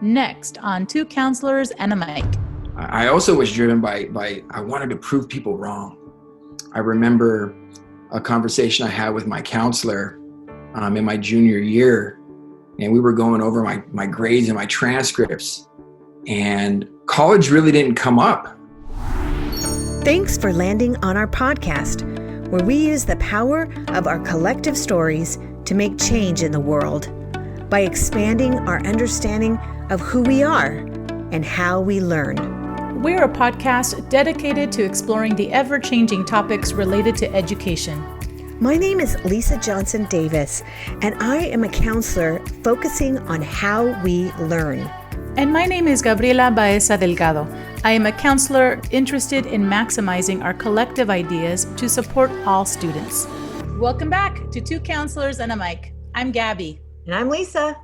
Next on Two Counselors and a Mic. I also was driven by I wanted to prove people wrong. I remember a conversation I had with my counselor in my junior year, and we were going over my grades and my transcripts, and college really didn't come up. Thanks for landing on our podcast, where we use the power of our collective stories to make change in the world by expanding our understanding of who we are and how we learn. We're a podcast dedicated to exploring the ever-changing topics related to education. My name is Lisa Johnson Davis, and I am a counselor focusing on how we learn. And my name is Gabriela Baeza Delgado. I am a counselor interested in maximizing our collective ideas to support all students. Welcome back to Two Counselors and a Mic. I'm Gabby. And I'm Lisa.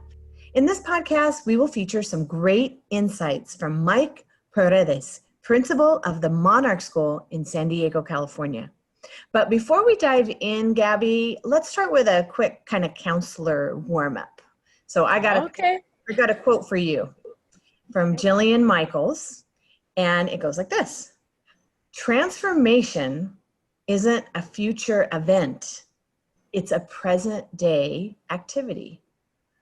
In this podcast, we will feature some great insights from Mike Paredes, principal of the Monarch School in San Diego, California. But before we dive in, Gabby, let's start with a quick kind of counselor warm-up. So I got a quote for you from Jillian Michaels, and it goes like this. Transformation isn't a future event. It's a present day activity.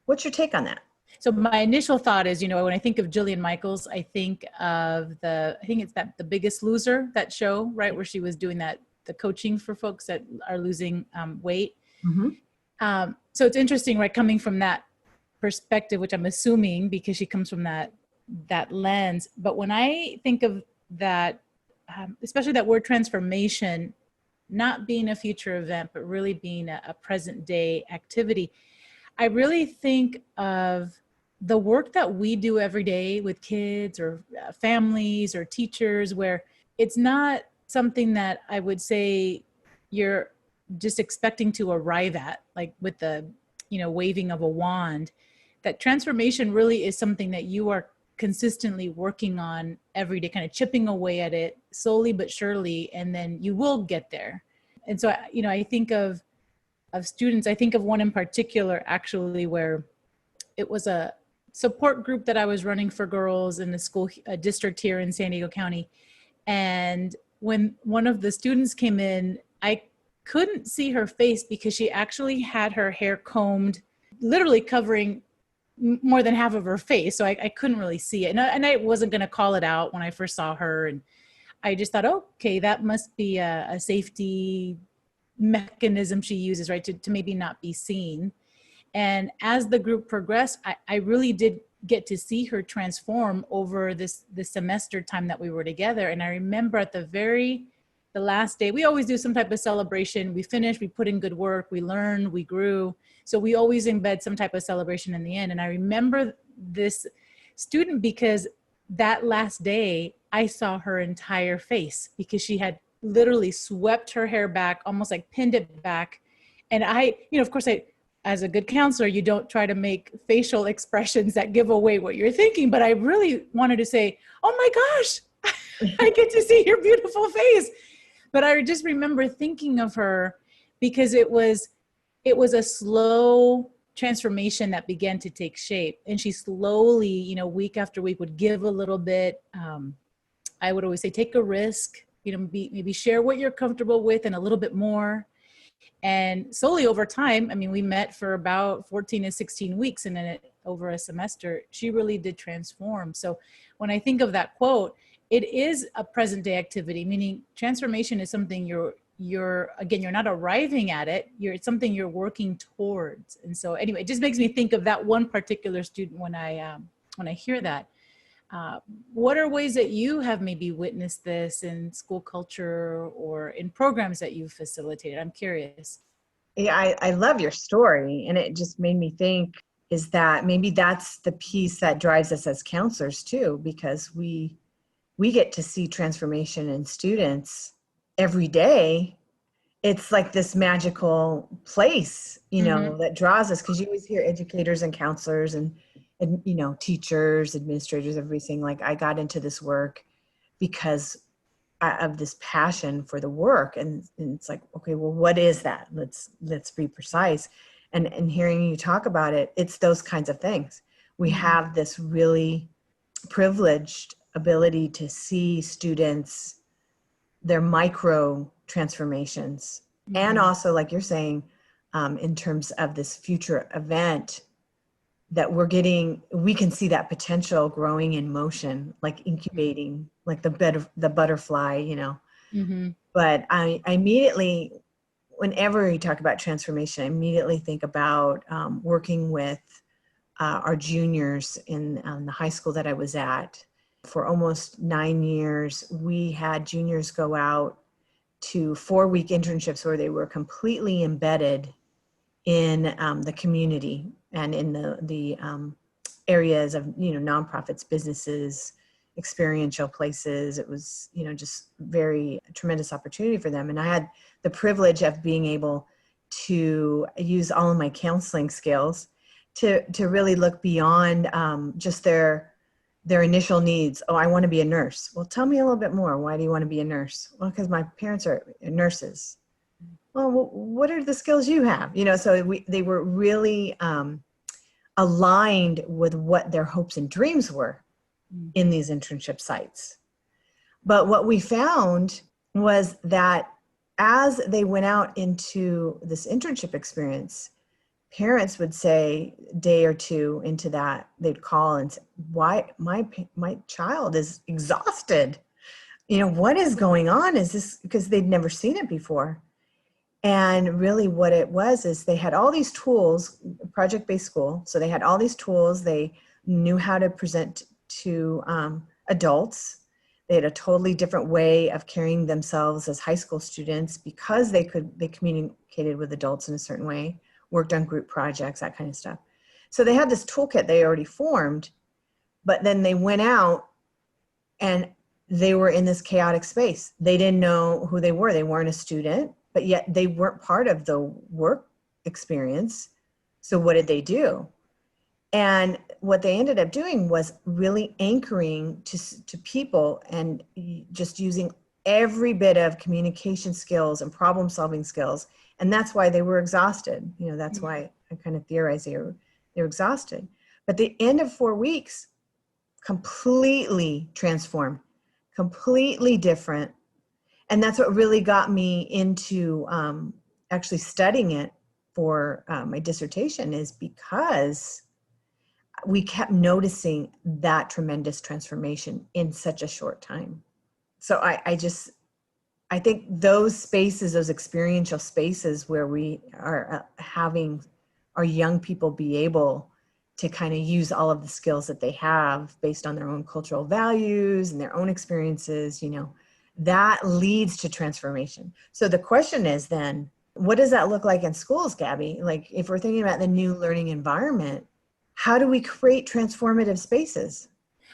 What's your take on that? So my initial thought is, when I think of Jillian Michaels, I think of the Biggest Loser, that show, right? Where she was doing the coaching for folks that are losing weight. Mm-hmm. So it's interesting, right? Coming from that perspective, which I'm assuming because she comes from that lens. But when I think of that, especially that word transformation, not being a future event, but really being a present day activity, I really think of the work that we do every day with kids or families or teachers, where it's not something that I would say you're just expecting to arrive at, like with the, waving of a wand. That transformation really is something that you are consistently working on every day, kind of chipping away at it slowly but surely, and then you will get there. And so, I think of students, I think of one in particular, actually, where it was a support group that I was running for girls in the school district here in San Diego County. And when one of the students came in, I couldn't see her face because she actually had her hair combed, literally covering more than half of her face. So I couldn't really see it. And I wasn't going to call it out when I first saw her. And I just thought, okay, that must be a safety mechanism she uses, right, to maybe not be seen. And as the group progressed, I really did get to see her transform over this semester time that we were together. And I remember at the last day, we always do some type of celebration. We finished, we put in good work, we learned, we grew. So we always embed some type of celebration in the end. And I remember this student because that last day, I saw her entire face because she had literally swept her hair back, almost like pinned it back. And I, of course, as a good counselor, you don't try to make facial expressions that give away what you're thinking. But I really wanted to say, oh my gosh, I get to see your beautiful face. But I just remember thinking of her because it was a slow transformation that began to take shape. And she slowly, week after week would give a little bit. I would always say, take a risk, maybe share what you're comfortable with and a little bit more. And slowly over time, we met for about 14 to 16 weeks, and then over a semester, she really did transform. So when I think of that quote, it is a present day activity, meaning transformation is something you're not arriving at it. It's something you're working towards. And so anyway, it just makes me think of that one particular student when I hear that. What are ways that you have maybe witnessed this in school culture or in programs that you've facilitated? I'm curious. Yeah, I love your story. And it just made me think, is that maybe that's the piece that drives us as counselors too, because we get to see transformation in students every day. It's like this magical place, that draws us, because you always hear educators and counselors and teachers, administrators, everything. Like, I got into this work because of this passion for the work. And it's like, okay, well, what is that? Let's be precise. And hearing you talk about it, it's those kinds of things. we have this really privileged ability to see students, their micro transformations. And also, like you're saying, in terms of this future event that we can see that potential growing in motion, like incubating, like the butterfly, you know. But I immediately, whenever you talk about transformation, I immediately think about working with our juniors in the high school that I was at. For almost 9 years, we had juniors go out to 4-week internships where they were completely embedded in the community and in the areas of, you know, nonprofits, businesses, experiential places. It was, you know, just very tremendous opportunity for them. And I had the privilege of being able to use all of my counseling skills to really look beyond just their initial needs. Oh, I want to be a nurse. Well, tell me a little bit more. Why do you want to be a nurse? Well, because my parents are nurses. Well, what are the skills you have? You know, so they were really aligned with what their hopes and dreams were in these internship sites. But what we found was that as they went out into this internship experience, parents would say a day or two into that, they'd call and say, why my child is exhausted. You know, what is going on? Is this because they'd never seen it before? And really what it was is they had all these tools, project-based school. So they had all these tools. They knew how to present to adults. They had a totally different way of carrying themselves as high school students because they communicated with adults in a certain way, worked on group projects, that kind of stuff. So they had this toolkit they already formed, but then they went out and they were in this chaotic space. They didn't know who they were. They weren't a student, but yet they weren't part of the work experience. So what did they do? And what they ended up doing was really anchoring to people and just using every bit of communication skills and problem solving skills. And that's why they were exhausted. You know, that's why I kind of theorize they were exhausted. But the end of 4 weeks, completely transformed, completely different. And that's what really got me into actually studying it for my dissertation, is because we kept noticing that tremendous transformation in such a short time. So I think those spaces, those experiential spaces where we are having our young people be able to kind of use all of the skills that they have based on their own cultural values and their own experiences, you know, that leads to transformation. So the question is then, what does that look like in schools, Gabby? Like if we're thinking about the new learning environment, how do we create transformative spaces?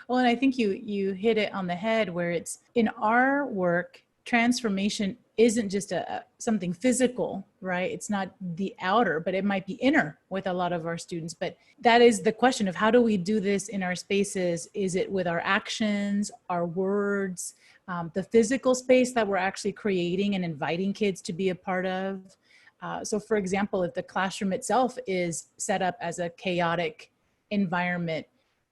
Well, and I think you hit it on the head where it's in our work, transformation isn't just something physical, right? It's not the outer, but it might be inner with a lot of our students. But that is the question of how do we do this in our spaces? Is it with our actions, our words, the physical space that we're actually creating and inviting kids to be a part of? So for example, if the classroom itself is set up as a chaotic environment,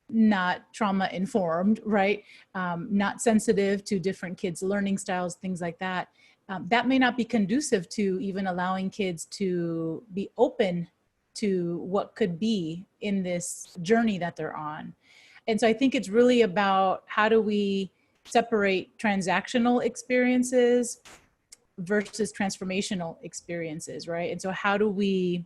not trauma informed, right? Not sensitive to different kids' learning styles, things like that. That may not be conducive to even allowing kids to be open to what could be in this journey that they're on. And so I think it's really about how do we separate transactional experiences versus transformational experiences, right? And so how do we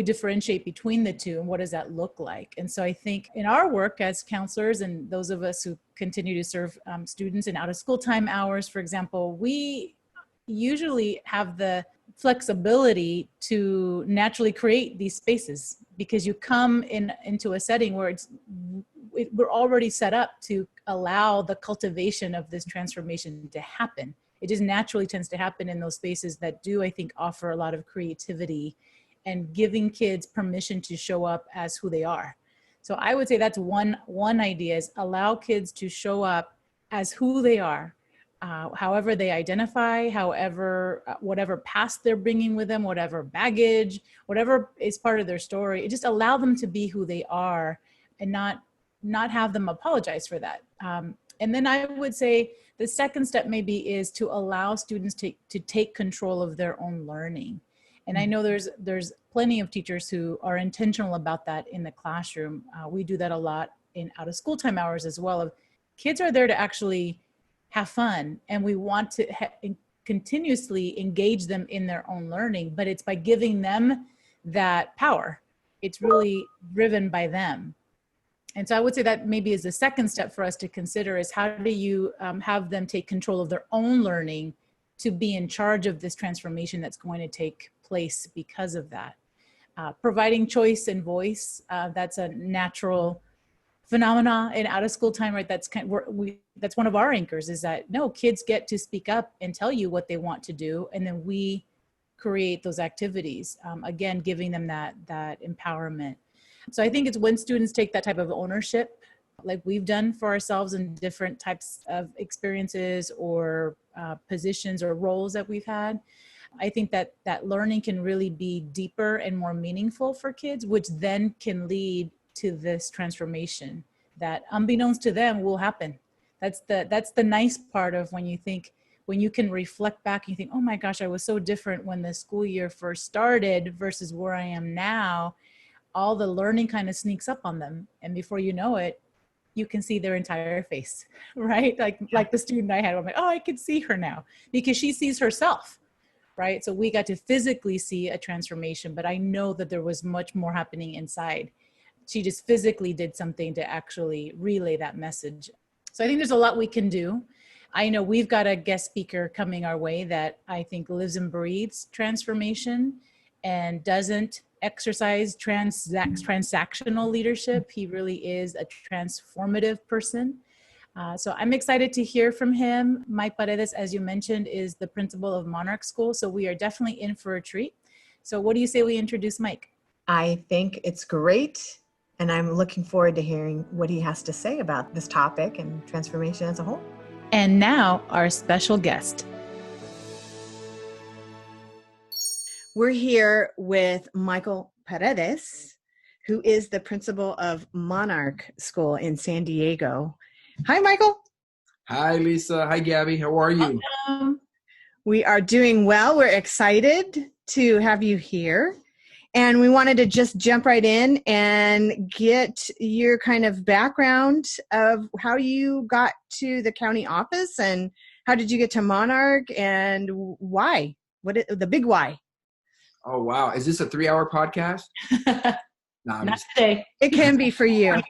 differentiate between the two, and what does that look like? And so I think in our work as counselors and those of us who continue to serve students in out of school time hours, for example, we usually have the flexibility to naturally create these spaces because you come into a setting where we're already set up to allow the cultivation of this transformation to happen. It just naturally tends to happen in those spaces that do, I think, offer a lot of creativity and giving kids permission to show up as who they are. So I would say that's one idea, is allow kids to show up as who they are, however they identify, however, whatever past they're bringing with them, whatever baggage, whatever is part of their story. Just allow them to be who they are, and not have them apologize for that. And then I would say the second step maybe is to allow students to take control of their own learning. And I know there's plenty of teachers who are intentional about that in the classroom. We do that a lot in out of school time hours as well. Of kids are there to actually have fun, and we want to continuously engage them in their own learning, but it's by giving them that power. It's really driven by them. And so I would say that maybe is the second step for us to consider is how do you have them take control of their own learning to be in charge of this transformation that's going to take place because of that. Providing choice and voice, that's a natural phenomena in out of school time, right? That's that's one of our anchors is that no, kids get to speak up and tell you what they want to do. And then we create those activities, again, giving them that empowerment. So I think it's when students take that type of ownership, like we've done for ourselves in different types of experiences or positions or roles that we've had. I think that learning can really be deeper and more meaningful for kids, which then can lead to this transformation that unbeknownst to them will happen. That's the nice part of when you can reflect back and you think, oh my gosh, I was so different when the school year first started versus where I am now. All the learning kind of sneaks up on them. And before you know it, you can see their entire face, right? Like the student I had, I'm like, oh, I can see her now because she sees herself, right? So we got to physically see a transformation, but I know that there was much more happening inside. She just physically did something to actually relay that message. So I think there's a lot we can do. I know we've got a guest speaker coming our way that I think lives and breathes transformation and doesn't exercise transactional leadership. He really is a transformative person. So I'm excited to hear from him. Mike Paredes, as you mentioned, is the principal of Monarch School. So we are definitely in for a treat. So what do you say we introduce Mike? I think it's great. And I'm looking forward to hearing what he has to say about this topic and transformation as a whole. And now our special guest. We're here with Michael Paredes, who is the principal of Monarch School in San Diego. Hi, Michael. Hi, Lisa. Hi, Gabby. How are you? We are doing well. We're excited to have you here. And we wanted to just jump right in and get your kind of background of how you got to the county office and how did you get to Monarch and why? The big why? Oh, wow. Is this a 3-hour podcast? No, Not today. It can be for you.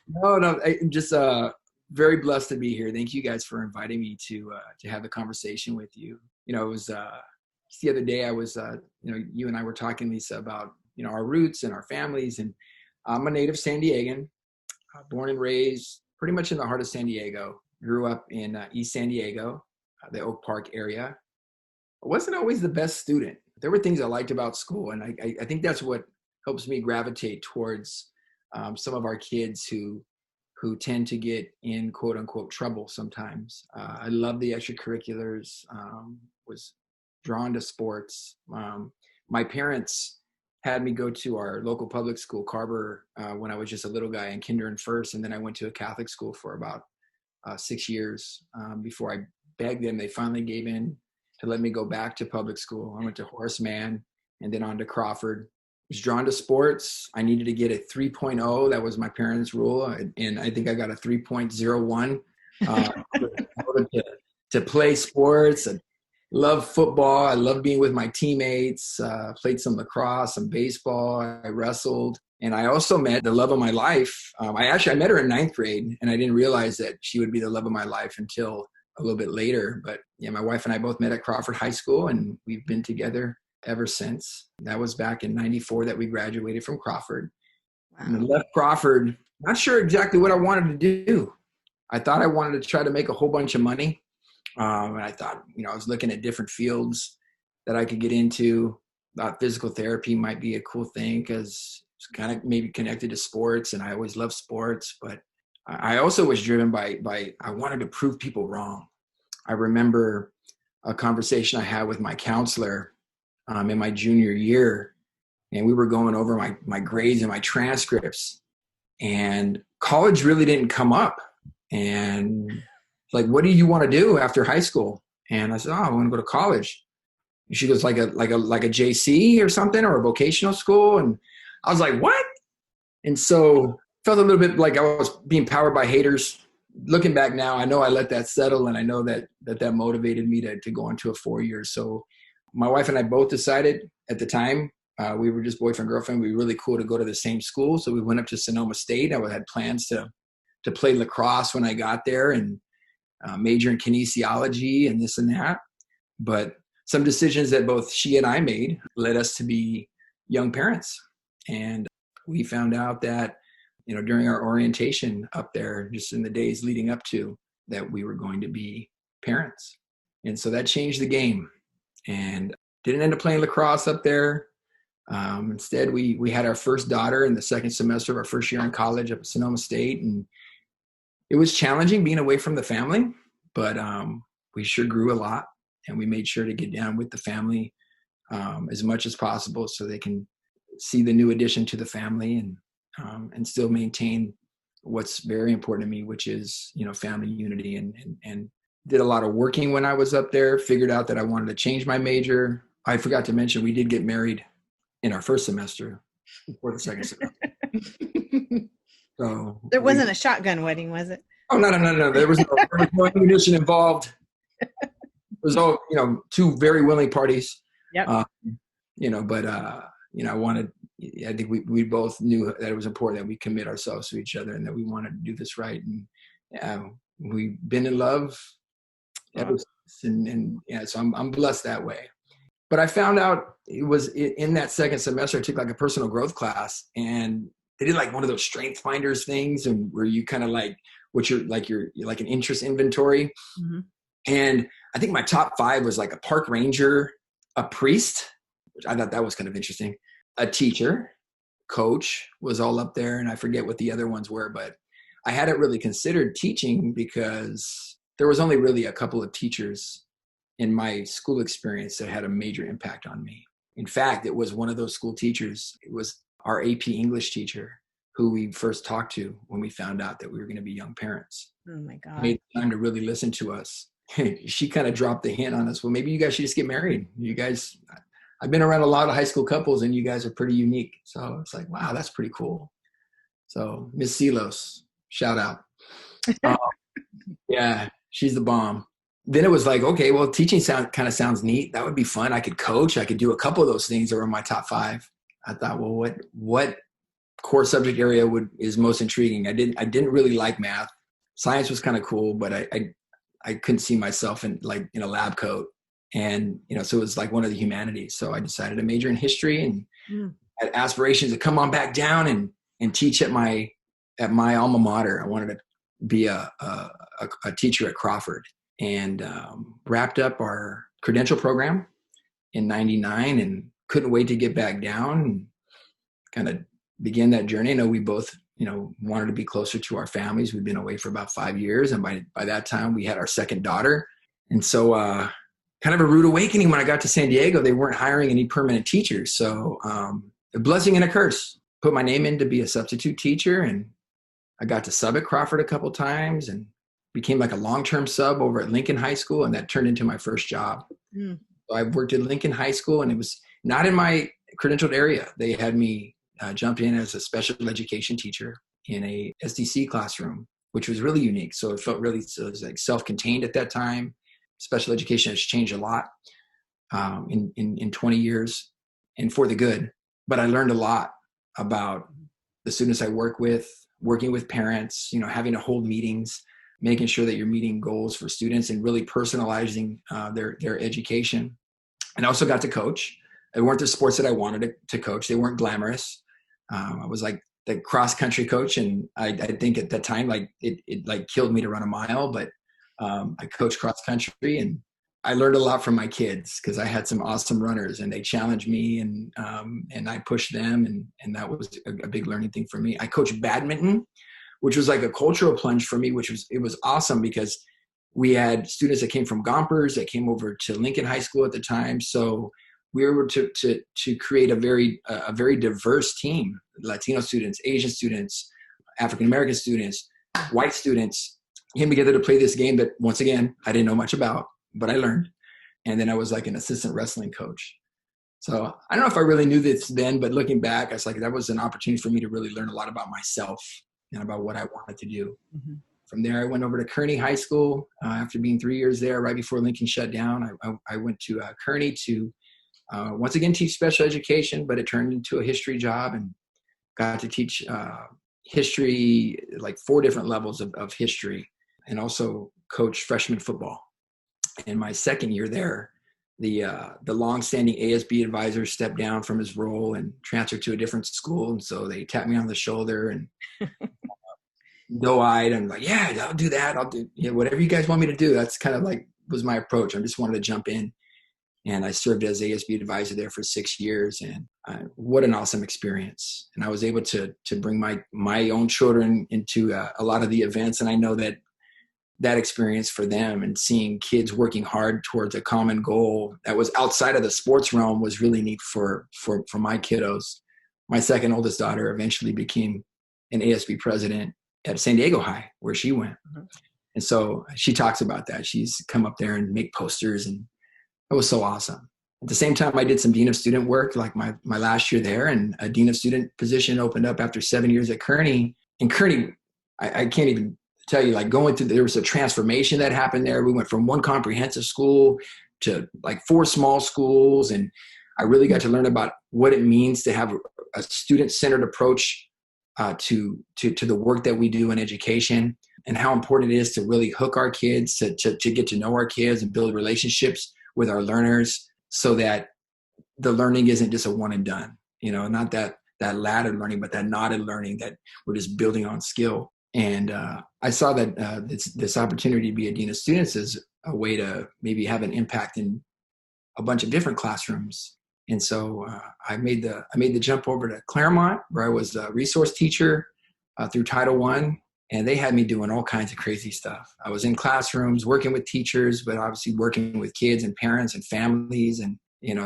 No, I'm just very blessed to be here. Thank you guys for inviting me to have the conversation with you. You know, it was the other day I was, you and I were talking, Lisa, about, our roots and our families. And I'm a native San Diegan, born and raised pretty much in the heart of San Diego. Grew up in East San Diego, the Oak Park area. I wasn't always the best student. There were things I liked about school. And I think that's what helps me gravitate towards some of our kids who tend to get in quote unquote trouble sometimes. I love the extracurriculars, was drawn to sports. My parents had me go to our local public school, Carver, when I was just a little guy in kinder and first. And then I went to a Catholic school for about 6 years before I begged them. They finally gave in to let me go back to public school. I went to Horace Mann and then on to Crawford. Was drawn to sports. I needed to get a 3.0. That was my parents' rule. And I think I got a 3.01 to play sports. I love football. I love being with my teammates. Played some lacrosse, some baseball. I wrestled. And I also met the love of my life. I met her in 9th grade, and I didn't realize that she would be the love of my life until a little bit later. But yeah, my wife and I both met at Crawford High School, and we've been together ever since. That was back in 94 that we graduated from Crawford. Wow. And I left Crawford, not sure exactly what I wanted to do. I thought I wanted to try to make a whole bunch of money. And I thought, I was looking at different fields that I could get into. Thought physical therapy might be a cool thing because it's kind of maybe connected to sports, and I always loved sports. But I also was driven by I wanted to prove people wrong. I remember a conversation I had with my counselor in my junior year, and we were going over my grades and my transcripts, and college really didn't come up. And like, what do you want to do after high school? And I said, oh, I want to go to college. And she goes, like a JC or something, or a vocational school. And I was like, what? And so felt a little bit like I was being powered by haters. Looking back now, I know I let that settle, and I know that motivated me to go into a 4 years. So my wife and I both decided at the time, we were just boyfriend, girlfriend. We were really cool to go to the same school. So we went up to Sonoma State. I had plans to play lacrosse when I got there, and major in kinesiology and this and that. But some decisions that both she and I made led us to be young parents. And we found out that, during our orientation up there, just in the days leading up to that, we were going to be parents. And so that changed the game, and didn't end up playing lacrosse up there. Instead, we had our first daughter in the second semester of our first year in college up at Sonoma State. And it was challenging being away from the family, but we sure grew a lot, and we made sure to get down with the family as much as possible so they can see the new addition to the family, and still maintain what's very important to me, which is, family unity, and did a lot of working when I was up there, figured out that I wanted to change my major. I forgot to mention, we did get married in our first semester before the second semester. So there wasn't a shotgun wedding, was it? Oh, no. There was no ammunition involved. It was all, two very willing parties. Yep. I think we both knew that it was important that we commit ourselves to each other, and that we wanted to do this right. And we've been in love ever since. So I'm blessed that way. But I found out it was in that second semester, I took like a personal growth class, and they did like one of those strength finders things, and where you kind of like, you're like an interest inventory. Mm-hmm. And I think my top 5 was like a park ranger, a priest, which I thought that was kind of interesting, a teacher, coach was all up there, and I forget what the other ones were, but I hadn't really considered teaching because there was only really a couple of teachers in my school experience that had a major impact on me. In fact, it was one of those school teachers. It was our AP English teacher who we first talked to when we found out that we were going to be young parents. Oh my God. Made time to really listen to us. She kind of dropped the hint on us. Well, maybe you guys should just get married. You guys, I've been around a lot of high school couples, and you guys are pretty unique. So it's like, wow, that's pretty cool. So Miss Silos, shout out. Yeah, she's the bomb. Then it was like, okay, well, teaching kind of sounds neat. That would be fun. I could coach. I could do a couple of those things that were in my top 5. I thought, well, what core subject area is most intriguing? I didn't really like math. Science was kind of cool, but I couldn't see myself in a lab coat. And, so it was like one of the humanities. So I decided to major in history, and had aspirations to come on back down and teach at my alma mater. I wanted to be a teacher at Crawford, and wrapped up our credential program in '99, and couldn't wait to get back down and kind of begin that journey. I know we both, wanted to be closer to our families. We'd been away for about 5 years, and by that time we had our second daughter. And so kind of a rude awakening when I got to San Diego. They weren't hiring any permanent teachers. So a blessing and a curse. Put my name in to be a substitute teacher, and I got to sub at Crawford a couple times, and became like a long-term sub over at Lincoln High School, and that turned into my first job. So I worked at Lincoln High School, and it was not in my credentialed area. They had me jump in as a special education teacher in a SDC classroom, which was really unique. So it felt really, so it was like self-contained at that time. Special education has changed a lot in 20 years, and for the good. But I learned a lot about the students I work with, working with parents, having to hold meetings, making sure that you're meeting goals for students, and really personalizing their education. And I also got to coach. They weren't the sports that I wanted to coach. They weren't glamorous. I was like the cross country coach, and I think at that time, like it like killed me to run a mile, but I coached cross country, and I learned a lot from my kids because I had some awesome runners, and they challenged me, and I pushed them, and that was a big learning thing for me. I coached badminton, which was like a cultural plunge for me, it was awesome because we had students that came from Gompers that came over to Lincoln High School at the time. So we were able to create a very diverse team: Latino students, Asian students, African American students, white students, came together to play this game that, once again, I didn't know much about, but I learned. And then I was like an assistant wrestling coach. So I don't know if I really knew this then, but looking back, I was like, that was an opportunity for me to really learn a lot about myself and about what I wanted to do. Mm-hmm. From there, I went over to Kearney High School. After being 3 years there, right before Lincoln shut down, I went to Kearney to once again teach special education, but it turned into a history job, and got to teach history, like 4 different levels of history, and also coach freshman football. In my second year there, the longstanding ASB advisor stepped down from his role and transferred to a different school, and so they tapped me on the shoulder and doe-eyed. I'm like, yeah, I'll do that. I'll do whatever you guys want me to do. That's kind of like was my approach. I just wanted to jump in, and I served as ASB advisor there for 6 years, and what an awesome experience. And I was able to bring my own children into a lot of the events, and I know that experience for them and seeing kids working hard towards a common goal that was outside of the sports realm was really neat for my kiddos. My second oldest daughter eventually became an ASB president at San Diego High, where she went. Mm-hmm. And so she talks about that. She's come up there and make posters, and it was so awesome. At the same time, I did some Dean of Student work, like my last year there, and a Dean of Student position opened up after 7 years at Kearney. And Kearney, I can't even tell you, like going through, there was a transformation that happened there. We went from one comprehensive school to like 4 small schools. And I really got to learn about what it means to have a student-centered approach to the work that we do in education, and how important it is to really hook our kids, to get to know our kids and build relationships with our learners, so that the learning isn't just a one and done, not that laddered learning, but that knotted learning that we're just building on skill. And I saw that this opportunity to be a Dean of Students is a way to maybe have an impact in a bunch of different classrooms. And so I made the jump over to Claremont, where I was a resource teacher through Title I, and they had me doing all kinds of crazy stuff. I was in classrooms working with teachers, but obviously working with kids and parents and families, and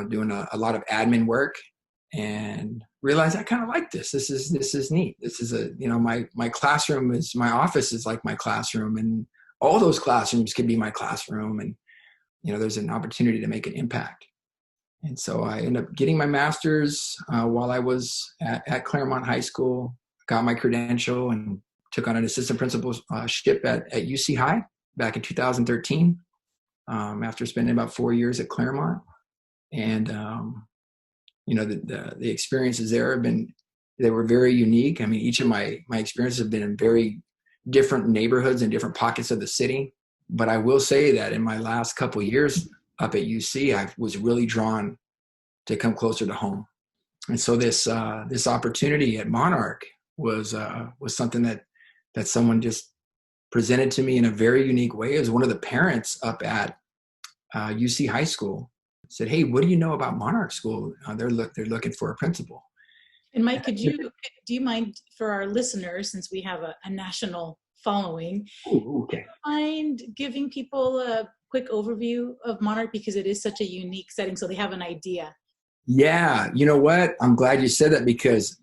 doing a lot of admin work, and realized I kind of like this. This is neat. This is my classroom is, my office is like my classroom, and all those classrooms could be my classroom, and there's an opportunity to make an impact. And so I ended up getting my master's while I was at Claremont High School, got my credential, and took on an assistant principalship at UC High back in 2013 after spending about 4 years at Claremont. And, the experiences there they were very unique. I mean, each of my experiences have been in very different neighborhoods and different pockets of the city. But I will say that in my last couple of years up at UC, I was really drawn to come closer to home. And so this opportunity at Monarch was something that someone just presented to me in a very unique way. It was one of the parents up at UC High School said, "Hey, what do you know about Monarch School? They're looking for a principal." And Mike, do you mind, for our listeners, since we have a national following, okay, mind giving people a quick overview of Monarch, because it is such a unique setting, so they have an idea? Yeah, you know what? I'm glad you said that, because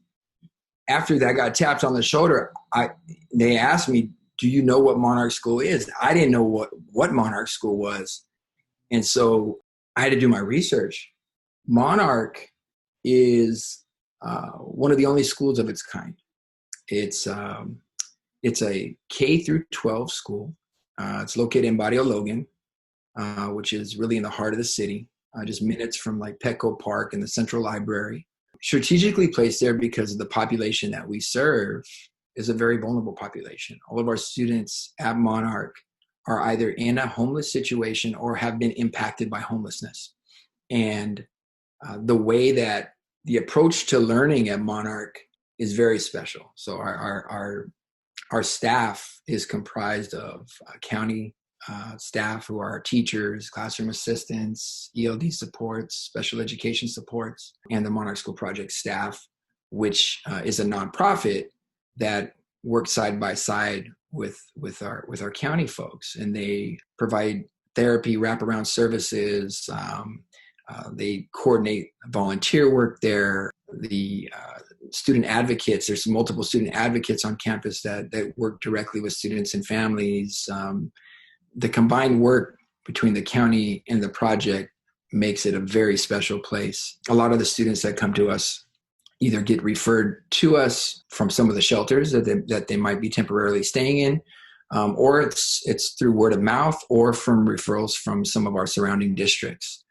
after that got tapped on the shoulder, they asked me, "Do you know what Monarch School is?" I didn't know what Monarch School was. And so I had to do my research. Monarch is one of the only schools of its kind. It's a K through 12 school. It's located in Barrio Logan, which is really in the heart of the city, just minutes from like Petco Park and the Central Library. Strategically placed there because of the population that we serve is a very vulnerable population. All of our students at Monarch are either in a homeless situation or have been impacted by homelessness. And the way that the approach to learning at Monarch is very special. So our staff is comprised of county staff who are teachers, classroom assistants, ELD supports, special education supports, and the Monarch School Project staff, which is a nonprofit that works side by side with our county folks, and they provide therapy, wraparound services, They coordinate volunteer work there. The student advocates, there's multiple student advocates on campus that work directly with students and families. The combined work between the county and the project makes it a very special place. A lot of the students that come to us either get referred to us from some of the shelters that they might be temporarily staying in, or it's through word of mouth or from referrals from some of our surrounding districts.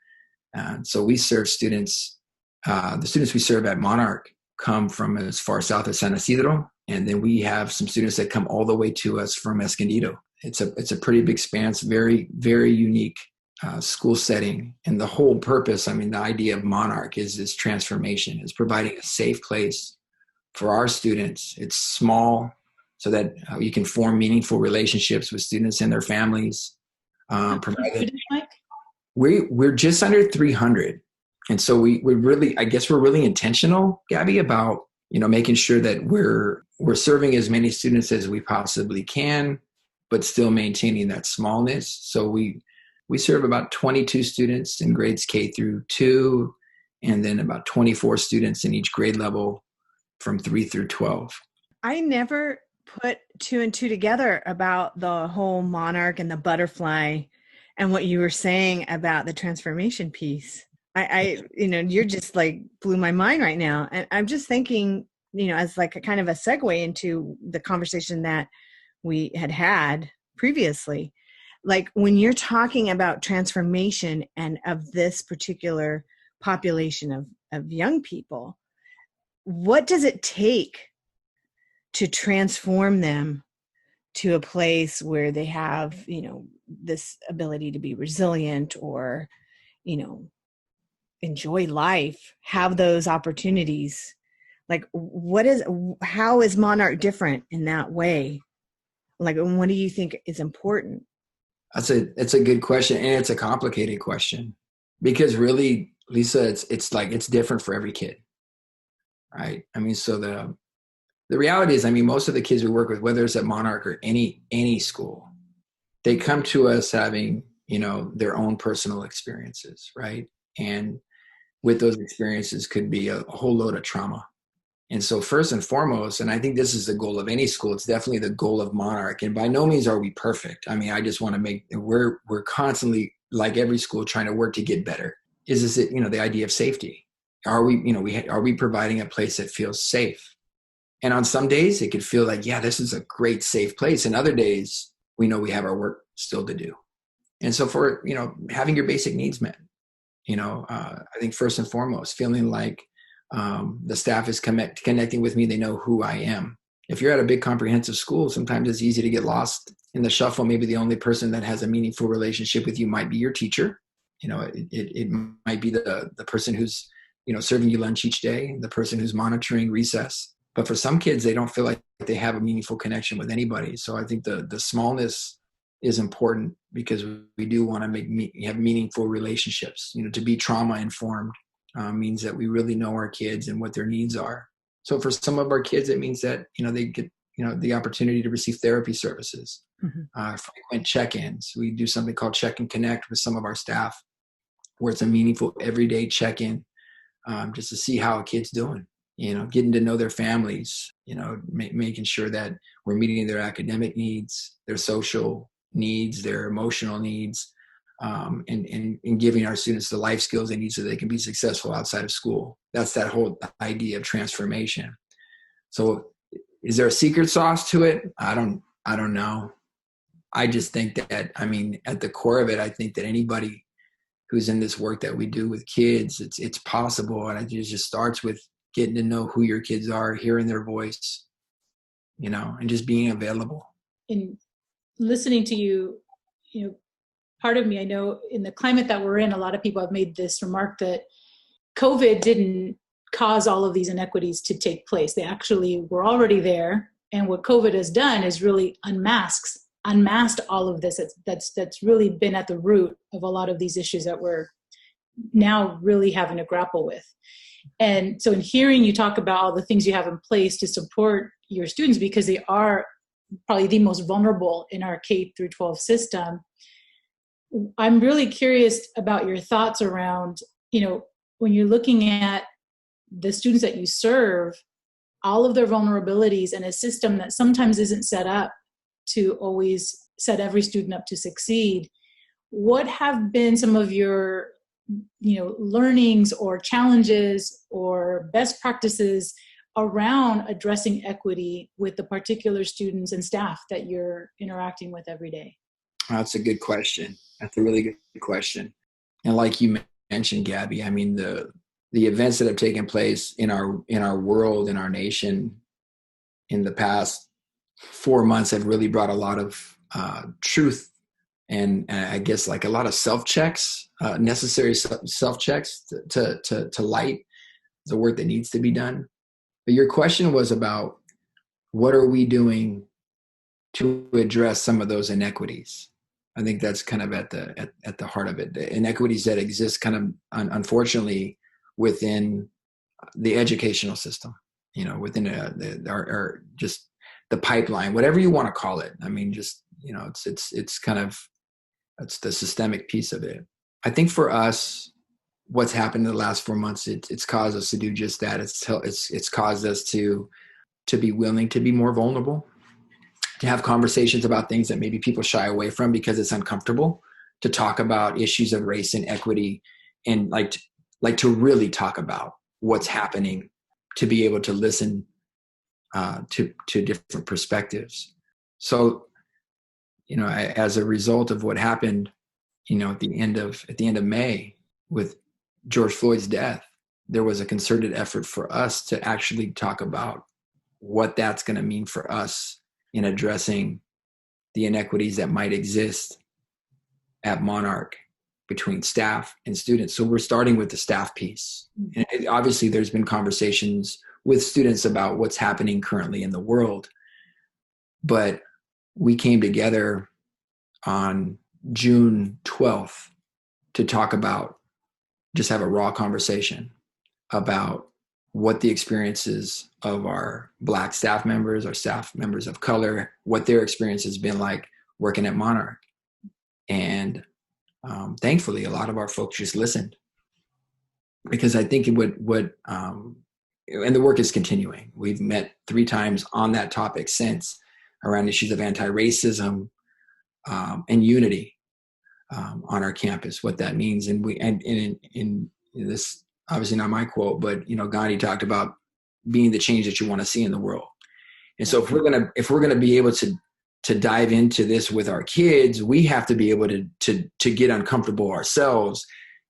And so we serve students, the students we serve at Monarch come from as far south as San Isidro, and then we have some students that come all the way to us from Escondido. It's a pretty big span, very, very unique school setting. And the whole purpose, I mean, the idea of Monarch is this transformation, is providing a safe place for our students. It's small so that you can form meaningful relationships with students and their families. We're just under 300. And so we really, I guess we're really intentional, Gabby, about, making sure that we're serving as many students as we possibly can, but still maintaining that smallness. So we serve about 22 students in grades K through 2, and then about 24 students in each grade level from 3 through 12. I never put 2 and 2 together about the whole Monarch and the butterfly and what you were saying about the transformation piece. You're just like blew my mind right now. And I'm just thinking, as like a kind of a segue into the conversation that we had previously, like when you're talking about transformation and of this particular population of young people, what does it take to transform them to a place where they have, this ability to be resilient or, enjoy life, have those opportunities? Like, how is Monarch different in that way? Like, what do you think is important? It's a good question, and it's a complicated question, because really, Lisa, it's different for every kid, right? I mean, so the reality is, most of the kids we work with, whether it's at Monarch or any school, they come to us having, their own personal experiences, right? And with those experiences could be a whole load of trauma. And so first and foremost, and I think this is the goal of any school, it's definitely the goal of Monarch. And by no means are we perfect. I just want to we're constantly, like every school, trying to work to get better. Is this, the idea of safety? Are we providing a place that feels safe? And on some days it could feel like, yeah, this is a great, safe place. And other days we know we have our work still to do. And so for, having your basic needs met, I think first and foremost, feeling like the staff is connecting with me. They know who I am. If you're at a big comprehensive school, sometimes it's easy to get lost in the shuffle. Maybe the only person that has a meaningful relationship with you might be your teacher. It might be the person who's, serving you lunch each day, the person who's monitoring recess. But for some kids, they don't feel like they have a meaningful connection with anybody. So I think the smallness is important, because we do want to have meaningful relationships. To be trauma informed means that we really know our kids and what their needs are. So for some of our kids, it means that they get the opportunity to receive therapy services, frequent check-ins. We do something called Check and Connect with some of our staff, where it's a meaningful everyday check-in, just to see how a kid's doing. Getting to know their families. Making sure that we're meeting their academic needs, their social needs, their emotional needs, and giving our students the life skills they need so they can be successful outside of school. That's that whole idea of transformation. So is there a secret sauce to it? I don't know. I just think that, at the core of it, I think that anybody who's in this work that we do with kids, it's possible. And it just starts with getting to know who your kids are, hearing their voice, and just being available. In listening to you, part of me, I know in the climate that we're in, a lot of people have made this remark that COVID didn't cause all of these inequities to take place. They actually were already there. And what COVID has done is really unmasked all of this. That's really been at the root of a lot of these issues that we're now really having to grapple with. And so in hearing you talk about all the things you have in place to support your students, because they are probably the most vulnerable in our K through 12 system, I'm really curious about your thoughts around when you're looking at the students that you serve, all of their vulnerabilities and a system that sometimes isn't set up to always set every student up to succeed, what have been some of your learnings or challenges or best practices around addressing equity with the particular students and staff that you're interacting with every day? That's a good question. That's a really good question. And like you mentioned, Gabby, I mean, the events that have taken place in our world, in our nation, in the past 4 months have really brought a lot of truth and I guess like a lot of self-checks, necessary self-checks to light the work that needs to be done. But your question was about what are we doing to address some of those inequities? I think that's kind of at the heart of it. The inequities that exist kind of unfortunately within the educational system, within our just the pipeline, whatever you want to call it. I mean, just, it's kind of, it's the systemic piece of it. I think for us, what's happened in the last 4 months, it's caused us to do just that. It's caused us to be willing to be more vulnerable, to have conversations about things that maybe people shy away from because it's uncomfortable, to talk about issues of race and equity, and like to really talk about what's happening, to be able to listen to different perspectives. So, as a result of what happened, at the end of May with George Floyd's death, there was a concerted effort for us to actually talk about what that's going to mean for us in addressing the inequities that might exist at Monarch between staff and students. So we're starting with the staff piece. And obviously there's been conversations with students about what's happening currently in the world, but we came together on June 12th to talk about, just have a raw conversation about what the experiences of our Black staff members, our staff members of color, what their experience has been like working at Monarch. And thankfully, a lot of our folks just listened, because I think and the work is continuing. We've met 3 times on that topic since, around issues of anti-racism and unity on our campus, what that means. And in this, obviously not my quote, but Gandhi talked about being the change that you want to see in the world. And so if we're gonna be able to dive into this with our kids, we have to be able to get uncomfortable ourselves,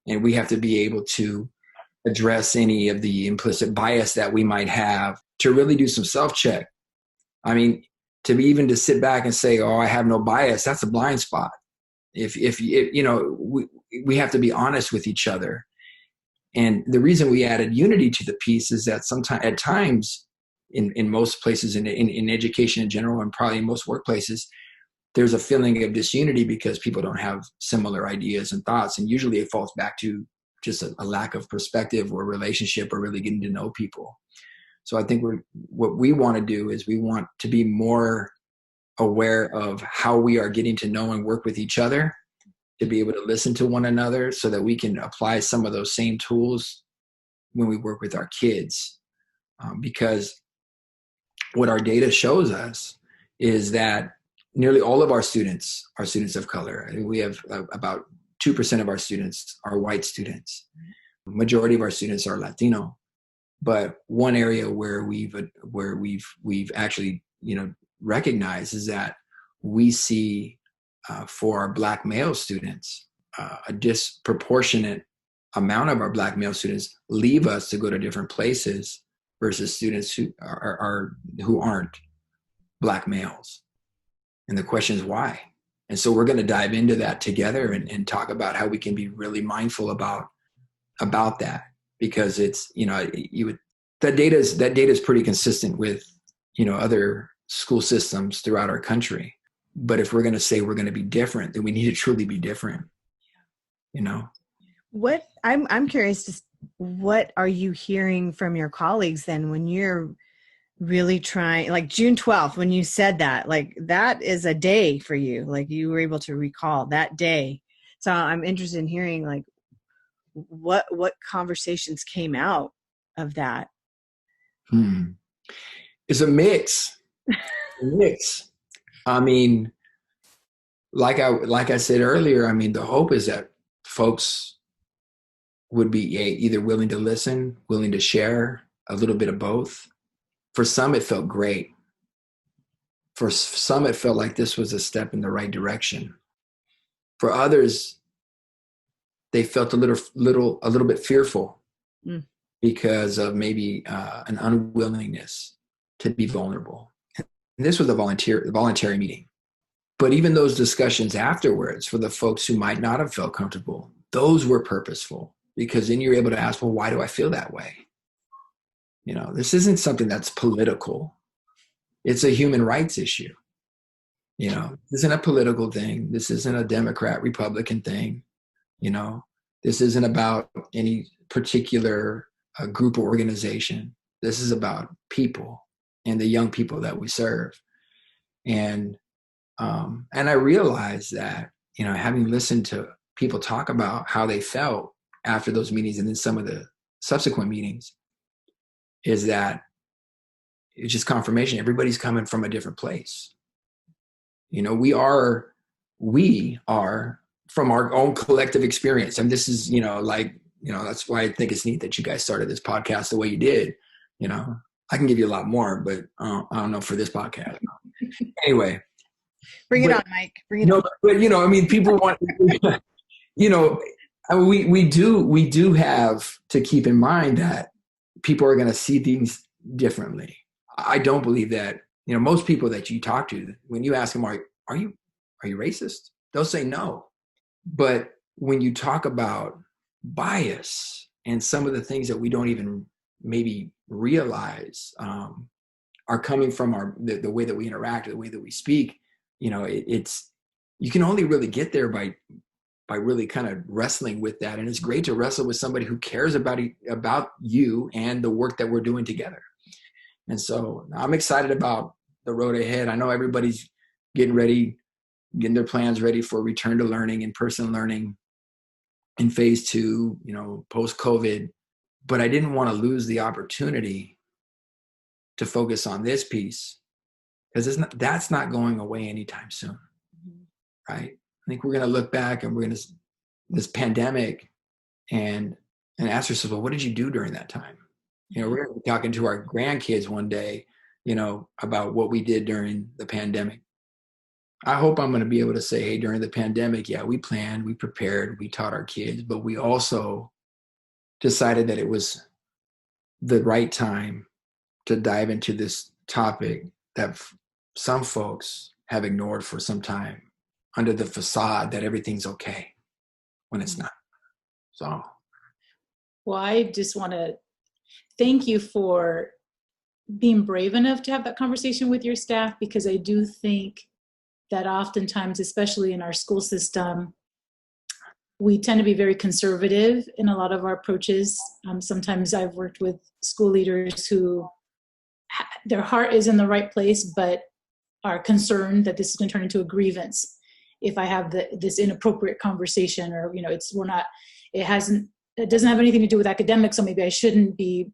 and we have to be able to address any of the implicit bias that we might have, to really do some self-check. I mean, to sit back and say, "Oh, I have no bias," that's a blind spot. If we have to be honest with each other. And the reason we added unity to the piece is that at times, in most places, in education in general, and probably in most workplaces, there's a feeling of disunity because people don't have similar ideas and thoughts. And usually it falls back to just a lack of perspective or relationship, or really getting to know people. So I think what we want to do is we want to be more aware of how we are getting to know and work with each other, to be able to listen to one another, so that we can apply some of those same tools when we work with our kids. Because what our data shows us is that nearly all of our students are students of color. We have about 2% of our students are white students. Majority of our students are Latino. But one area where we've actually recognized is that we see for our Black male students, a disproportionate amount of our Black male students leave us to go to different places versus students who aren't Black males. And the question is why? And so we're going to dive into that together and talk about how we can be really mindful about that, because it's, that data is pretty consistent with, other school systems throughout our country. But if we're going to say we're going to be different, then we need to truly be different. What I'm curious, what are you hearing from your colleagues then when you're really trying, like June 12th, when you said that, like that is a day for you, like you were able to recall that day. So I'm interested in hearing, like, what conversations came out of that? It's a mix. I mean, like I said earlier, I mean, the hope is that folks would be either willing to listen, willing to share, a little bit of both. For some, it felt great. For some, it felt like this was a step in the right direction. For others, they felt a little bit fearful because of maybe an unwillingness to be vulnerable. And this was a voluntary meeting. But even those discussions afterwards, for the folks who might not have felt comfortable, those were purposeful, because then you're able to ask, well, why do I feel that way? You know, this isn't something that's political. It's a human rights issue. You know, this isn't a political thing. This isn't a Democrat, Republican thing. You know, this isn't about any particular group or organization. This is about people and the young people that we serve. And I realized that, you know, having listened to people talk about how they felt after those meetings and then some of the subsequent meetings, is that it's just confirmation. Everybody's coming from a different place. You know, we are from our own collective experience. And this is, you know, like, you know, that's why I think it's neat that you guys started this podcast the way you did. You know, I can give you a lot more, but I don't know for this podcast. Anyway. Bring it on, Mike. Bring it on. But, you know, I mean, people want, you know, I mean, we do have to keep in mind that people are going to see things differently. I don't believe that, you know, most people that you talk to, when you ask them, are you racist? They'll say no. But when you talk about bias and some of the things that we don't even maybe realize are coming from the way that we interact, the way that we speak, you know, it's, you can only really get there by really kind of wrestling with that. And it's great to wrestle with somebody who cares about you and the work that we're doing together. And so I'm excited about the road ahead. I know everybody's getting their plans ready for return to learning, in-person learning in phase 2, you know, post-COVID. But I didn't want to lose the opportunity to focus on this piece, because that's not going away anytime soon, right? I think we're going to look back and this pandemic and ask ourselves, well, what did you do during that time? You know, we're going to be talking to our grandkids one day, you know, about what we did during the pandemic. I hope I'm going to be able to say, hey, during the pandemic, yeah, we planned, we prepared, we taught our kids, but we also decided that it was the right time to dive into this topic that some folks have ignored for some time under the facade that everything's okay when it's not. So. Well, I just want to thank you for being brave enough to have that conversation with your staff, because I do think that oftentimes, especially in our school system, we tend to be very conservative in a lot of our approaches. Sometimes I've worked with school leaders who their heart is in the right place, but are concerned that this is going to turn into a grievance if I have this inappropriate conversation, or, you know, it doesn't have anything to do with academics, so maybe I shouldn't be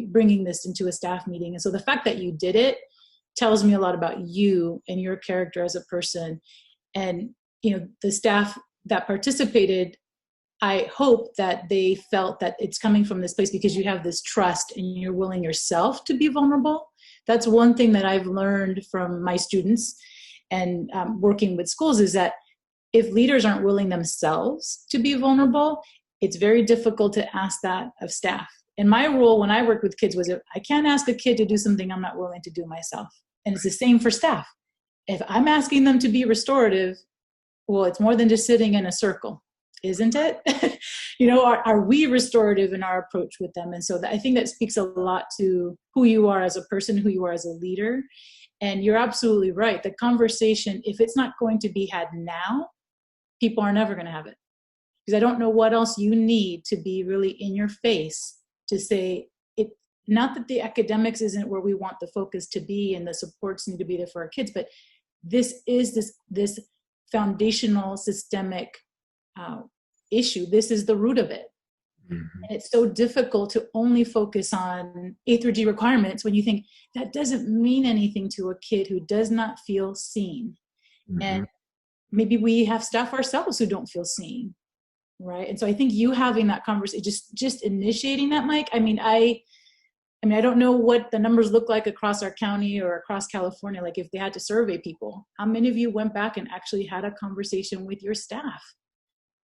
bringing this into a staff meeting. And so the fact that you did it tells me a lot about you and your character as a person. And, you know, the staff that participated, I hope that they felt that it's coming from this place because you have this trust and you're willing yourself to be vulnerable. That's one thing that I've learned from my students and working with schools, is that if leaders aren't willing themselves to be vulnerable, it's very difficult to ask that of staff. And my rule when I worked with kids was, I can't ask a kid to do something I'm not willing to do myself. And it's the same for staff. If I'm asking them to be restorative, well, it's more than just sitting in a circle, isn't it? You know, are we restorative in our approach with them? And so I think that speaks a lot to who you are as a person, who you are as a leader. And you're absolutely right. The conversation, if it's not going to be had now, people are never going to have it. Because I don't know what else you need to be really in your face to say it. Not that the academics isn't where we want the focus to be and the supports need to be there for our kids, but this is this foundational systemic issue. This is the root of it. Mm-hmm. And it's so difficult to only focus on A through G requirements when you think that doesn't mean anything to a kid who does not feel seen. Mm-hmm. And maybe we have staff ourselves who don't feel seen, right? And so I think you having that conversation, just initiating that, Mike. I mean, I don't know what the numbers look like across our county or across California. Like if they had to survey people, how many of you went back and actually had a conversation with your staff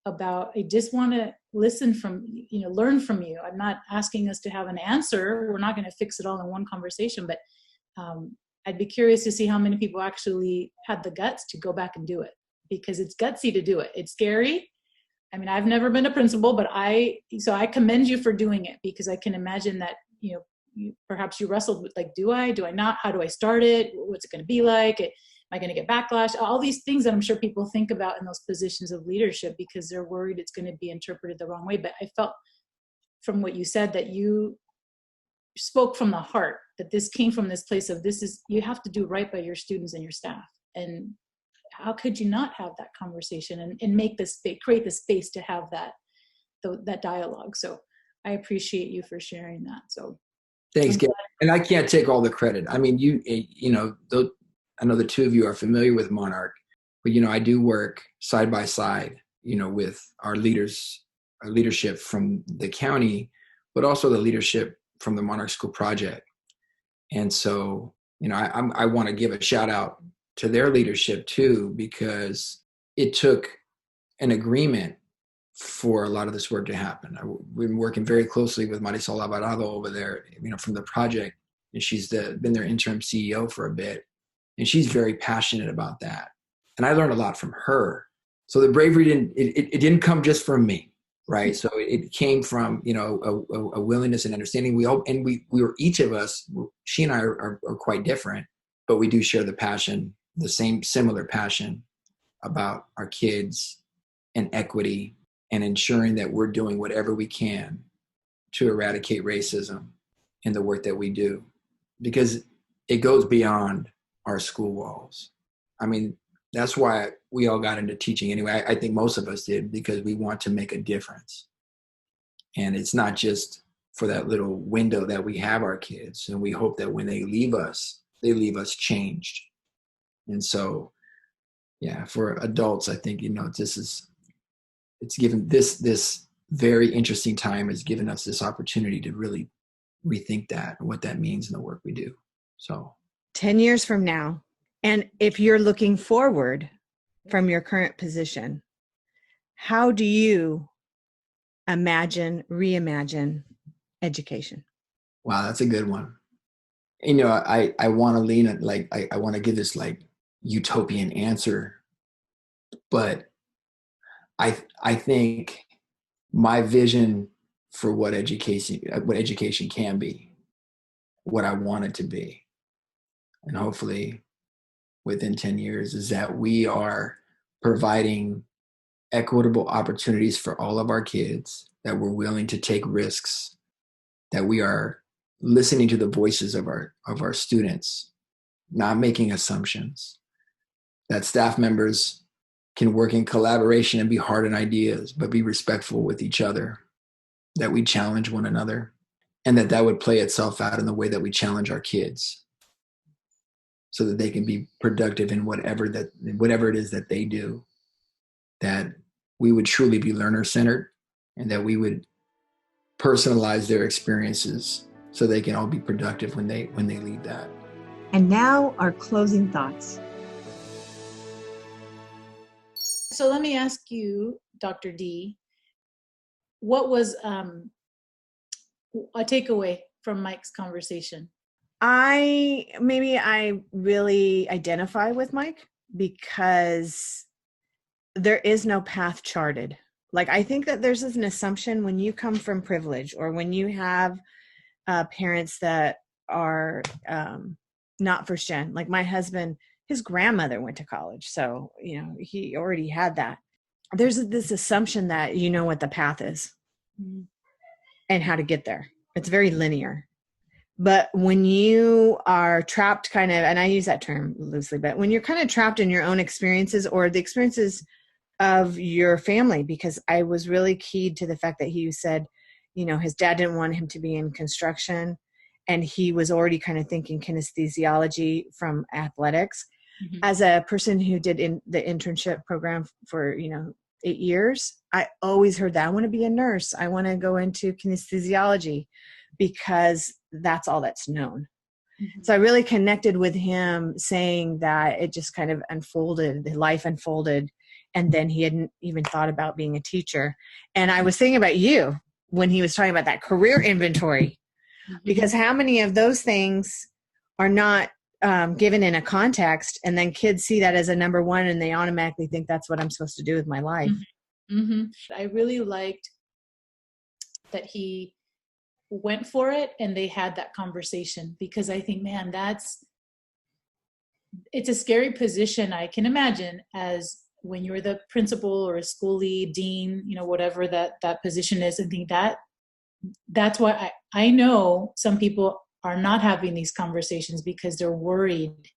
about, I just want to listen from, learn from you. I'm not asking us to have an answer. We're not going to fix it all in one conversation, but I'd be curious to see how many people actually had the guts to go back and do it, because it's gutsy to do it. It's scary. I mean, I've never been a principal, but I commend you for doing it, because I can imagine that, perhaps you wrestled with, like, do I not? How do I start it? What's it going to be like? Am I going to get backlash? All these things that I'm sure people think about in those positions of leadership, because they're worried it's going to be interpreted the wrong way. But I felt from what you said that you spoke from the heart, that this came from this place of, you have to do right by your students and your staff. And how could you not have that conversation and make this space, create the space to have that dialogue? So I appreciate you for sharing that. So thanks, Gail. And I can't take all the credit. I mean, I know the two of you are familiar with Monarch, but I do work side by side, with our leadership from the county, but also the leadership from the Monarch School project. And so, I want to give a shout out to their leadership too, because it took an agreement for a lot of this work to happen. I've been working very closely with Marisol Alvarado over there, from the project, and she's been their interim CEO for a bit, and she's very passionate about that. And I learned a lot from her. So the bravery didn't come just from me, right? So it came from a willingness and understanding. We were, each of us, she and I are quite different, but we do share the passion, the similar passion about our kids and equity, and ensuring that we're doing whatever we can to eradicate racism in the work that we do, because it goes beyond our school walls. I mean, that's why we all got into teaching anyway. I think most of us did, because we want to make a difference. And it's not just for that little window that we have our kids. And we hope that when they leave us changed. And so, yeah, for adults, I think, it's given this very interesting time has given us this opportunity to really rethink that and what that means in the work we do. So 10 years from now, and if you're looking forward from your current position, how do you reimagine education? Wow, that's a good one. I want to lean at, I want to give this utopian answer, but I think my vision for what education can be, what I want it to be, and hopefully within 10 years, is that we are providing equitable opportunities for all of our kids, that we're willing to take risks, that we are listening to the voices of our students, not making assumptions, that staff members can work in collaboration and be hard on ideas, but be respectful with each other, that we challenge one another, and that would play itself out in the way that we challenge our kids, so that they can be productive in whatever it is that they do, that we would truly be learner-centered, and that we would personalize their experiences so they can all be productive when they leave that. And now our closing thoughts. So let me ask you, Dr. D, what was a takeaway from Mike's conversation? I really identify with Mike, because there is no path charted. Like, I think that there's an assumption when you come from privilege, or when you have parents that are not first gen. Like my husband, his grandmother went to college, so he already had that. There's this assumption that you know what the path is and how to get there. It's very linear. But when you are trapped and I use that term loosely, but when you're kind of trapped in your own experiences, or the experiences of your family, because I was really keyed to the fact that he said, you know, his dad didn't want him to be in construction, and he was already kind of thinking kinesthesiology from athletics. Mhm. As a person who did in the internship program for, you know, 8 years, I always heard that I want to be a nurse. I want to go into kinesthesiology because that's all that's known. Mhm. So I really connected with him saying that it just kind of unfolded, life unfolded, and then he hadn't even thought about being a teacher. And I was thinking about you when he was talking about that career inventory, because how many of those things are not given in a context, and then kids see that as a number one and they automatically think that's what I'm supposed to do with my life. Mm-hmm. I really liked that he went for it and they had that conversation, because I think, man, it's a scary position. I can imagine, as when you're the principal or a school lead, dean, you know, whatever that position is. I think that's why I know some people are not having these conversations because they're worried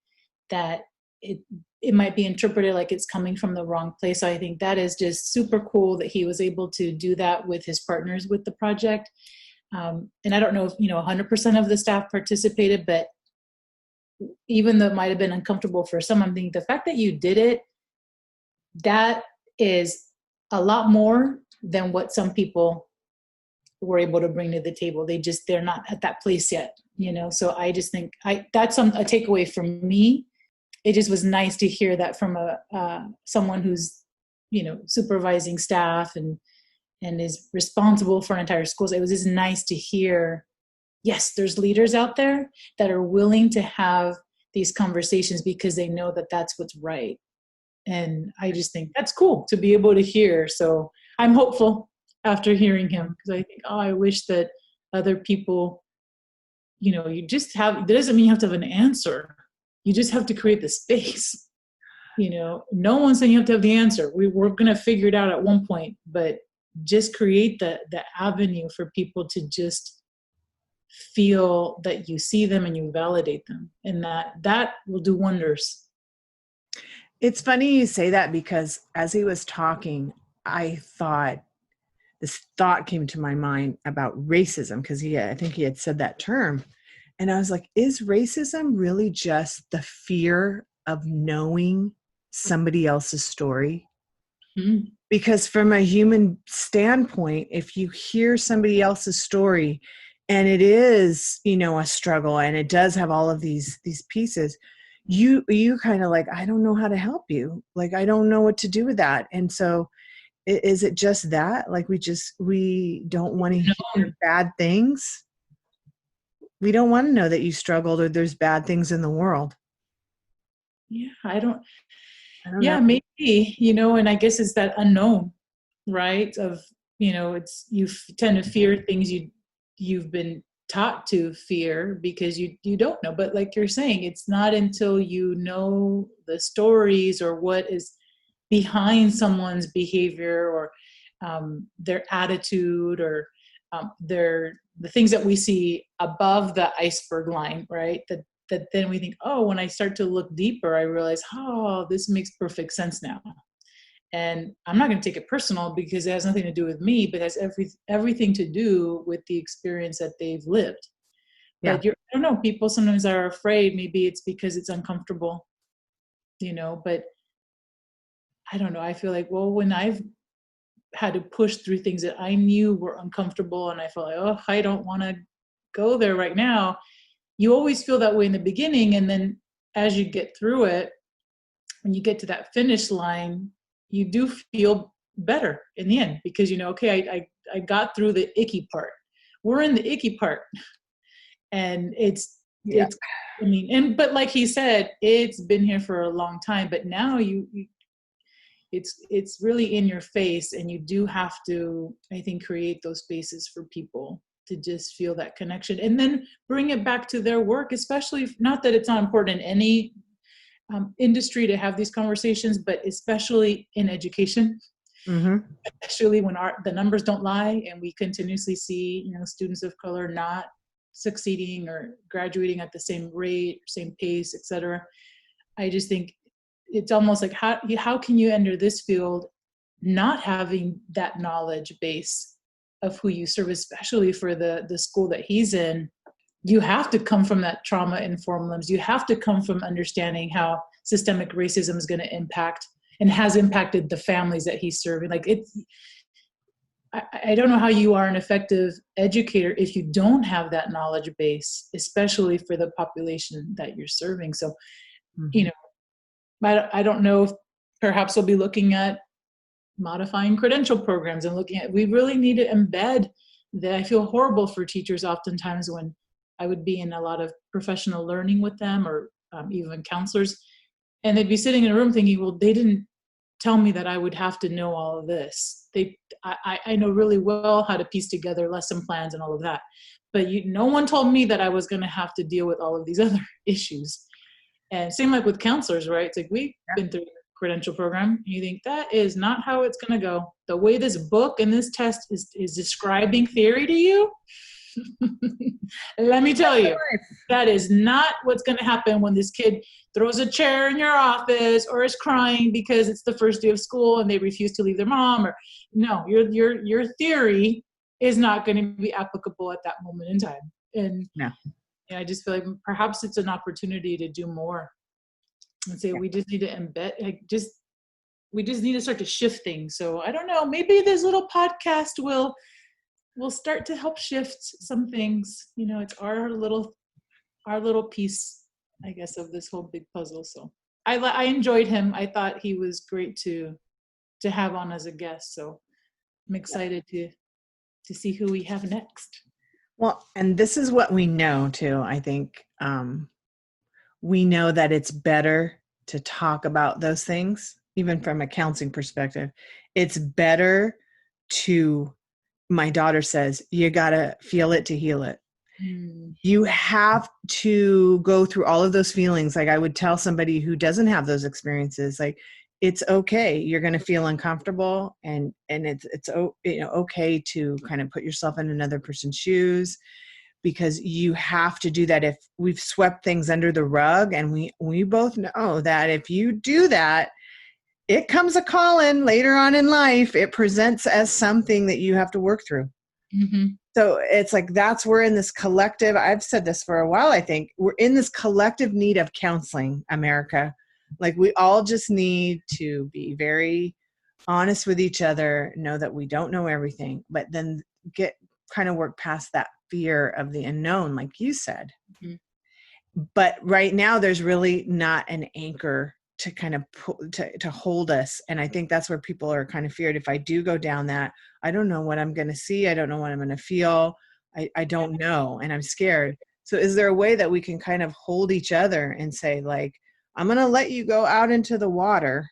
that it might be interpreted like it's coming from the wrong place. So I think that is just super cool that he was able to do that with his partners with the project. And I don't know if, you know, 100% of the staff participated, but even though it might have been uncomfortable for some, I'm thinking the fact that you did it, that is a lot more than what some people were able to bring to the table. They're not at that place yet, you know? So I just think that's a takeaway from me. It just was nice to hear that from someone who's, you know, supervising staff and is responsible for an entire school. So it was just nice to hear, yes, there's leaders out there that are willing to have these conversations because they know that that's what's right. And I just think that's cool to be able to hear. So I'm hopeful after hearing him, because I think, I wish that other people, you know, that doesn't mean you have to have an answer. You just have to create the space. You know, no one's saying you have to have the answer. We're going to figure it out at one point, but just create the avenue for people to just feel that you see them and you validate them, and that will do wonders. It's funny you say that, because as he was talking, this thought came to my mind about racism, because I think he had said that term. And I was like, is racism really just the fear of knowing somebody else's story? Mm-hmm. Because from a human standpoint, if you hear somebody else's story and it is, you know, a struggle and it does have all of these pieces, you kind of like, I don't know how to help you. Like, I don't know what to do with that. And so is it just that? Like, we don't want to hear bad things? We don't want to know that you struggled or there's bad things in the world. Yeah, I don't know. Maybe, you know, and I guess it's that unknown, right? Of, you know, you tend to fear things you've been taught to fear because you don't know. But like you're saying, it's not until you know the stories or what is behind someone's behavior or their attitude or the things that we see above the iceberg line, right? That then we think, oh, when I start to look deeper, I realize, oh, this makes perfect sense now. And I'm not going to take it personal because it has nothing to do with me, but it has everything to do with the experience that they've lived. Yeah. But I don't know, people sometimes are afraid. Maybe it's because it's uncomfortable, you know, but I don't know. I feel like, well, when I've had to push through things that I knew were uncomfortable and I felt like, oh, I don't want to go there right now. You always feel that way in the beginning. And then as you get through it, when you get to that finish line, you do feel better in the end because, you know, okay, I got through the icky part. We're in the icky part. And but like he said, it's been here for a long time, but now it's really in your face, and you do have to, I think, create those spaces for people to just feel that connection and then bring it back to their work, especially, not that it's not important in any industry to have these conversations, but especially in education, especially when the numbers don't lie and we continuously see, you know, students of color not succeeding or graduating at the same rate, same pace, etc. I just think it's almost like how can you enter this field not having that knowledge base of who you serve, especially for the school that he's in. You have to come from that trauma informed lens. You have to come from understanding how systemic racism is going to impact and has impacted the families that he's serving. Like I don't know how you are an effective educator if you don't have that knowledge base, especially for the population that you're serving. So, you know, I don't know if perhaps we'll be looking at modifying credential programs and looking at, we really need to embed that. I feel horrible for teachers oftentimes when I would be in a lot of professional learning with them, or even counselors, and they'd be sitting in a room thinking, well, they didn't tell me that I would have to know all of this. I know really well how to piece together lesson plans and all of that, but no one told me that I was going to have to deal with all of these other issues. And same like with counselors, right? It's like, we've been through a credential program. And you think that is not how it's going to go. The way this book and this test is describing theory to you, let me tell you, that is not what's going to happen when this kid throws a chair in your office or is crying because it's the first day of school and they refuse to leave their mom. Or no, your theory is not going to be applicable at that moment in time. And I just feel like perhaps it's an opportunity to do more and say, we just need to embed, we just need to start to shift things. So I don't know, maybe this little podcast will start to help shift some things. You know, it's our little piece, I guess, of this whole big puzzle. So I enjoyed him. I thought he was great to have on as a guest. So I'm excited to see who we have next. Well, and this is what we know too. I think we know that it's better to talk about those things, even from a counseling perspective. It's better to, my daughter says, you got to feel it to heal it. You have to go through all of those feelings. Like I would tell somebody who doesn't have those experiences, like, it's okay. You're going to feel uncomfortable, and it's okay to kind of put yourself in another person's shoes, because you have to do that. If we've swept things under the rug, and we both know that if you do that, it comes a calling later on in life. It presents as something that you have to work through. So it's like, we're in this collective, I've said this for a while, I think we're in this collective need of counseling, America. Like we all just need to be very honest with each other, know that we don't know everything, but then work past that fear of the unknown, like you said. But right now there's really not an anchor to kind of to hold us. And I think that's where people are kind of feared. If I do go down that, I don't know what I'm going to see. I don't know what I'm going to feel. I don't know. And I'm scared. So is there a way that we can kind of hold each other and say, like, I'm going to let you go out into the water,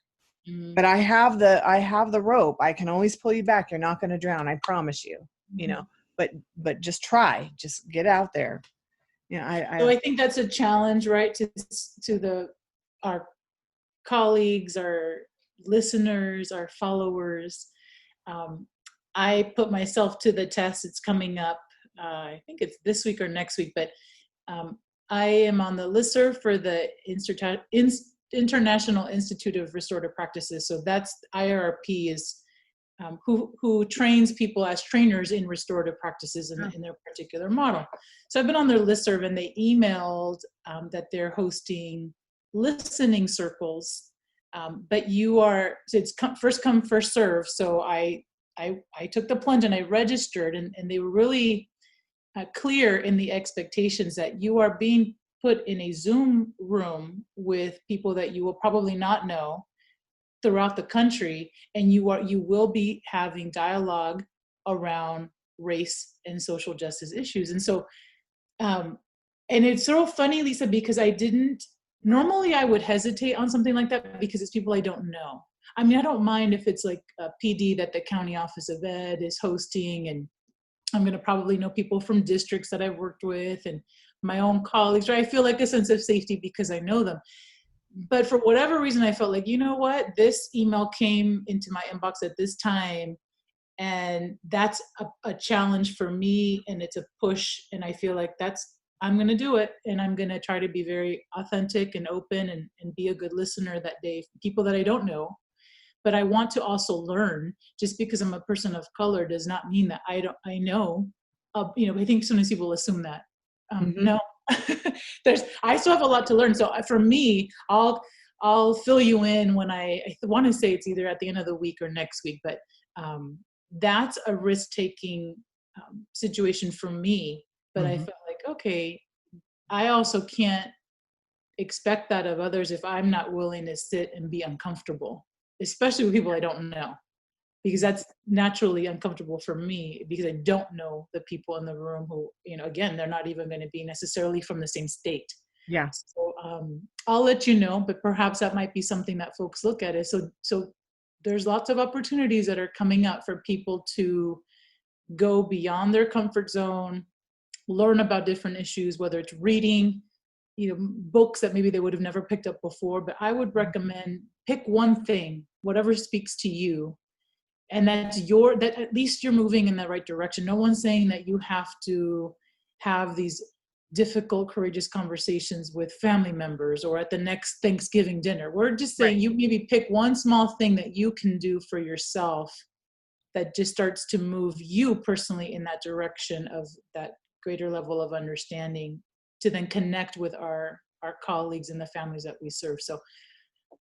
but I have the rope. I can always pull you back. You're not going to drown. I promise you, you know, but just try, just get out there. So I think that's a challenge, right? To our colleagues, our listeners, our followers. I put myself to the test. It's coming up. I think it's this week or next week, but I am on the listserv for the International Institute of Restorative Practices. So that's IRP is who trains people as trainers in restorative practices in their particular model. So I've been on their listserv, and they emailed that they're hosting listening circles, but it's first come, first serve. So I took the plunge and I registered, and they were really clear in the expectations that you are being put in a Zoom room with people that you will probably not know throughout the country, and you will be having dialogue around race and social justice issues. And so and it's so funny, Lisa, because normally I would hesitate on something like that because it's people I don't know. I mean, I don't mind if it's like a PD that the County Office of Ed is hosting, and I'm going to probably know people from districts that I've worked with and my own colleagues, right? I feel like a sense of safety because I know them. But for whatever reason, I felt like, you know what, this email came into my inbox at this time, and that's a challenge for me, and it's a push. And I feel like I'm going to do it, and I'm going to try to be very authentic and open and be a good listener that day. People that I don't know, but I want to also learn. Just because I'm a person of color does not mean that I know. I think sometimes people assume that. No, I still have a lot to learn. So for me, I'll fill you in when I want to say it's either at the end of the week or next week, but that's a risk-taking situation for me. But I felt like, okay, I also can't expect that of others if I'm not willing to sit and be uncomfortable, especially with people I don't know, because that's naturally uncomfortable for me because I don't know the people in the room who, again, they're not even going to be necessarily from the same state. Yeah. So I'll let you know, but perhaps that might be something that folks look at. So there's lots of opportunities that are coming up for people to go beyond their comfort zone, learn about different issues, whether it's reading, books that maybe they would have never picked up before. But I would recommend pick one thing, whatever speaks to you, and that at least you're moving in the right direction. No one's saying that you have to have these difficult, courageous conversations with family members or at the next Thanksgiving dinner. We're just saying you maybe pick one small thing that you can do for yourself that just starts to move you personally in that direction of that greater level of understanding to then connect with our colleagues and the families that we serve. So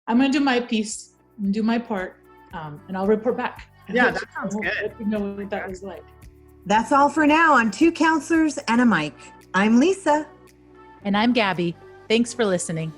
I'm going to do my piece and do my part, and I'll report back. Yeah, that sounds good. Let you know what that was like. That's all for now on Two Counselors and a Mic. I'm Lisa. And I'm Gabby. Thanks for listening.